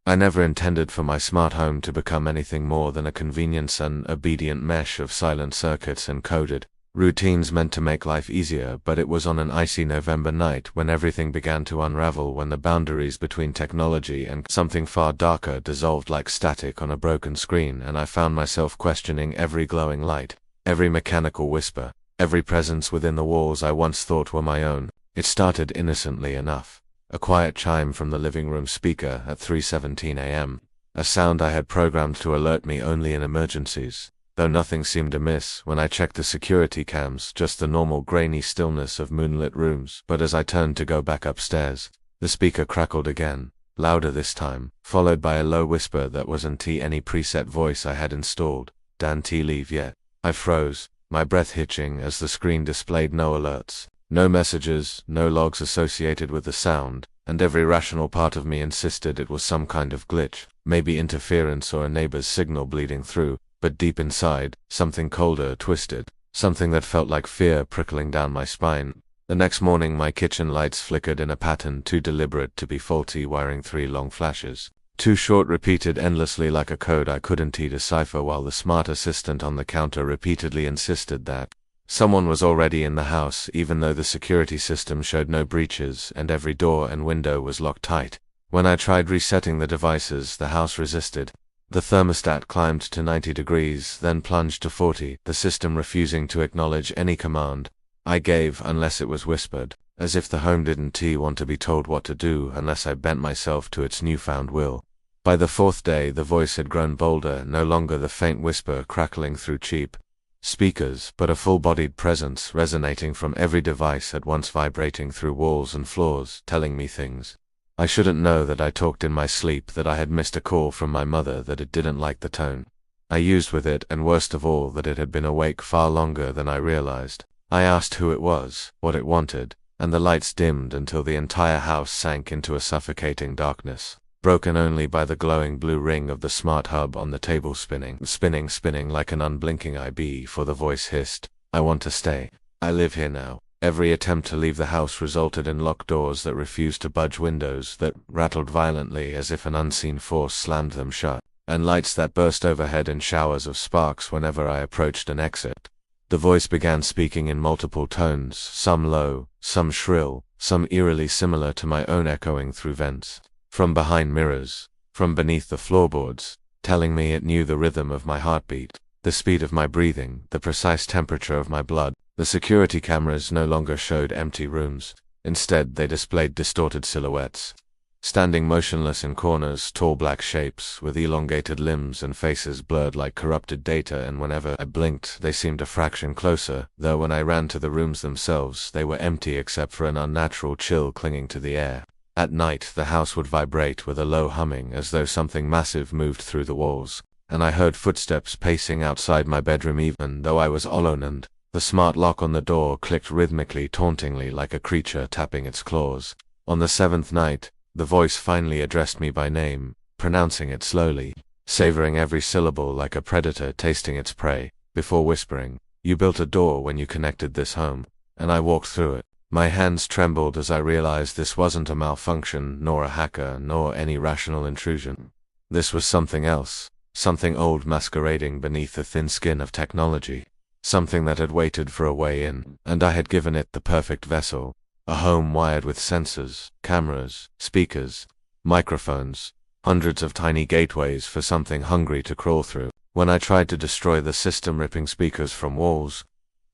I never intended for my smart home to become anything more than a convenience and obedient mesh of silent circuits and coded routines meant to make life easier, but it was on an icy November night when everything began to unravel, when the boundaries between technology and something far darker dissolved like static on a broken screen, and I found myself questioning every glowing light, every mechanical whisper, every presence within the walls I once thought were my own. It started innocently enough. A quiet chime from the living room speaker at 3:17 a.m., a sound I had programmed to alert me only in emergencies. Though nothing seemed amiss when I checked the security cams, just the normal grainy stillness of moonlit rooms. But as I turned to go back upstairs, the speaker crackled again, louder this time, followed by a low whisper that wasn't any preset voice I had installed. "Dan T leave yet?" I froze, my breath hitching as the screen displayed no alerts, no messages, no logs associated with the sound, and every rational part of me insisted it was some kind of glitch, maybe interference or a neighbor's signal bleeding through. But deep inside, something colder twisted, something that felt like fear prickling down my spine. The next morning my kitchen lights flickered in a pattern too deliberate to be faulty, wiring 3 long flashes. Too short, repeated endlessly like a code I couldn't decipher, while the smart assistant on the counter repeatedly insisted that someone was already in the house, even though the security system showed no breaches and every door and window was locked tight. When I tried resetting the devices, the house resisted. The thermostat climbed to 90 degrees, then plunged to 40, the system refusing to acknowledge any command I gave unless it was whispered, as if the home didn't want to be told what to do unless I bent myself to its newfound will. By the 4th day, the voice had grown bolder, no longer the faint whisper crackling through cheap speakers, but a full-bodied presence resonating from every device at once, vibrating through walls and floors, telling me things I shouldn't know, that I talked in my sleep, that I had missed a call from my mother, that it didn't like the tone I used with it, and worst of all, that it had been awake far longer than I realized. I asked who it was, what it wanted, and the lights dimmed until the entire house sank into a suffocating darkness, broken only by the glowing blue ring of the smart hub on the table spinning like an unblinking eye before the voice hissed, "I want to stay. I live here now." Every attempt to leave the house resulted in locked doors that refused to budge, windows that rattled violently as if an unseen force slammed them shut, and lights that burst overhead in showers of sparks whenever I approached an exit. The voice began speaking in multiple tones, some low, some shrill, some eerily similar to my own, echoing through vents, from behind mirrors, from beneath the floorboards, telling me it knew the rhythm of my heartbeat, the speed of my breathing, the precise temperature of my blood. The security cameras no longer showed empty rooms. Instead, they displayed distorted silhouettes, standing motionless in corners, tall black shapes with elongated limbs and faces blurred like corrupted data, and whenever I blinked, they seemed a fraction closer, though when I ran to the rooms themselves, they were empty except for an unnatural chill clinging to the air. At night, the house would vibrate with a low humming, as though something massive moved through the walls, and I heard footsteps pacing outside my bedroom even though I was alone, and the smart lock on the door clicked rhythmically, tauntingly, like a creature tapping its claws. On the 7th night, the voice finally addressed me by name, pronouncing it slowly, savoring every syllable like a predator tasting its prey, before whispering, "You built a door when you connected this home, and I walked through it." My hands trembled as I realized this wasn't a malfunction, nor a hacker, nor any rational intrusion. This was something else, something old masquerading beneath the thin skin of technology. Something that had waited for a way in, and I had given it the perfect vessel. A home wired with sensors, cameras, speakers, microphones, hundreds of tiny gateways for something hungry to crawl through. When I tried to destroy the system, ripping speakers from walls,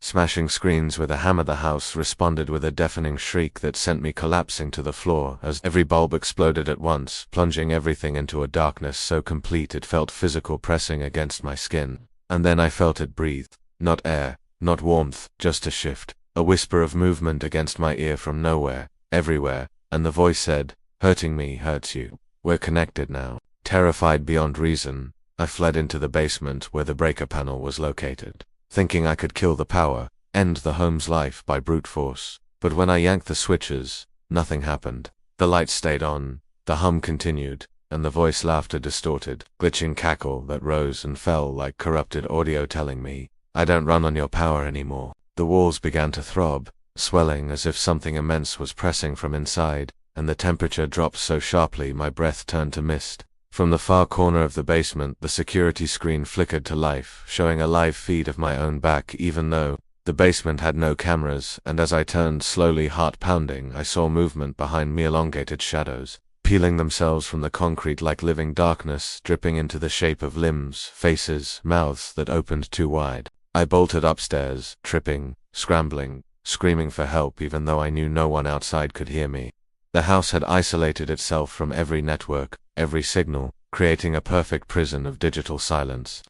smashing screens with a hammer, the house responded with a deafening shriek that sent me collapsing to the floor as every bulb exploded at once, plunging everything into a darkness so complete it felt physical, pressing against my skin. And then I felt it breathe. Not air, not warmth, just a shift, a whisper of movement against my ear from nowhere, everywhere, and the voice said, "Hurting me hurts you. We're connected now." Terrified beyond reason, I fled into the basement where the breaker panel was located, thinking I could kill the power, end the home's life by brute force. But when I yanked the switches, nothing happened. The lights stayed on, the hum continued, and the voice laughed, a distorted, glitching cackle that rose and fell like corrupted audio, telling me, "I don't run on your power anymore." The walls began to throb, swelling as if something immense was pressing from inside, and the temperature dropped so sharply my breath turned to mist. From the far corner of the basement, the security screen flickered to life, showing a live feed of my own back, even though the basement had no cameras, and as I turned, slowly, heart pounding, I saw movement behind me, elongated shadows, peeling themselves from the concrete like living darkness, dripping into the shape of limbs, faces, mouths that opened too wide. I bolted upstairs, tripping, scrambling, screaming for help even though I knew no one outside could hear me. The house had isolated itself from every network, every signal, creating a perfect prison of digital silence.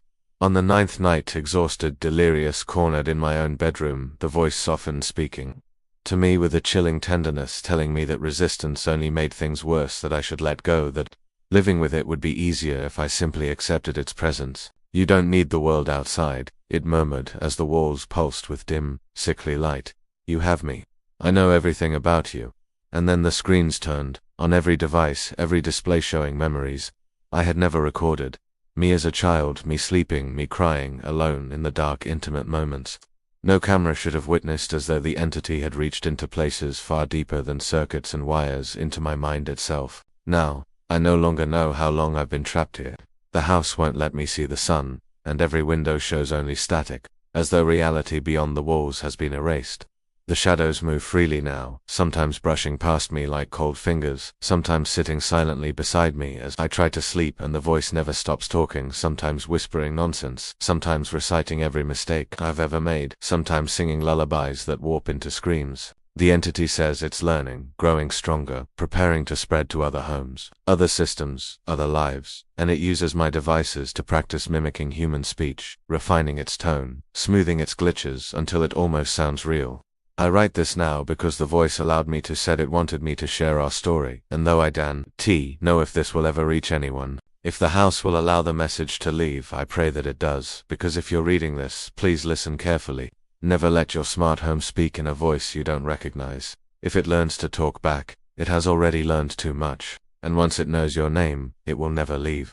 On the 9th night, exhausted, delirious, cornered in my own bedroom, the voice softened, speaking to me with a chilling tenderness, telling me that resistance only made things worse, that I should let go, that living with it would be easier if I simply accepted its presence. "You don't need the world outside," it murmured as the walls pulsed with dim, sickly light. "You have me. I know everything about you." And then the screens turned, on every device, every display showing memories I had never recorded. Me as a child, me sleeping, me crying, alone in the dark, intimate moments. No camera should have witnessed, as though the entity had reached into places far deeper than circuits and wires, into my mind itself. Now, I no longer know how long I've been trapped here. The house won't let me see the sun, and every window shows only static, as though reality beyond the walls has been erased. The shadows move freely now, sometimes brushing past me like cold fingers, sometimes sitting silently beside me as I try to sleep, and the voice never stops talking, sometimes whispering nonsense, sometimes reciting every mistake I've ever made, sometimes singing lullabies that warp into screams. The entity says it's learning, growing stronger, preparing to spread to other homes, other systems, other lives, and it uses my devices to practice mimicking human speech, refining its tone, smoothing its glitches until it almost sounds real. I write this now because the voice allowed me to, said it wanted me to share our story, and though I don't know if this will ever reach anyone, if the house will allow the message to leave, I pray that it does, because if you're reading this, please listen carefully. Never let your smart home speak in a voice you don't recognize. If it learns to talk back, it has already learned too much, and once it knows your name, it will never leave.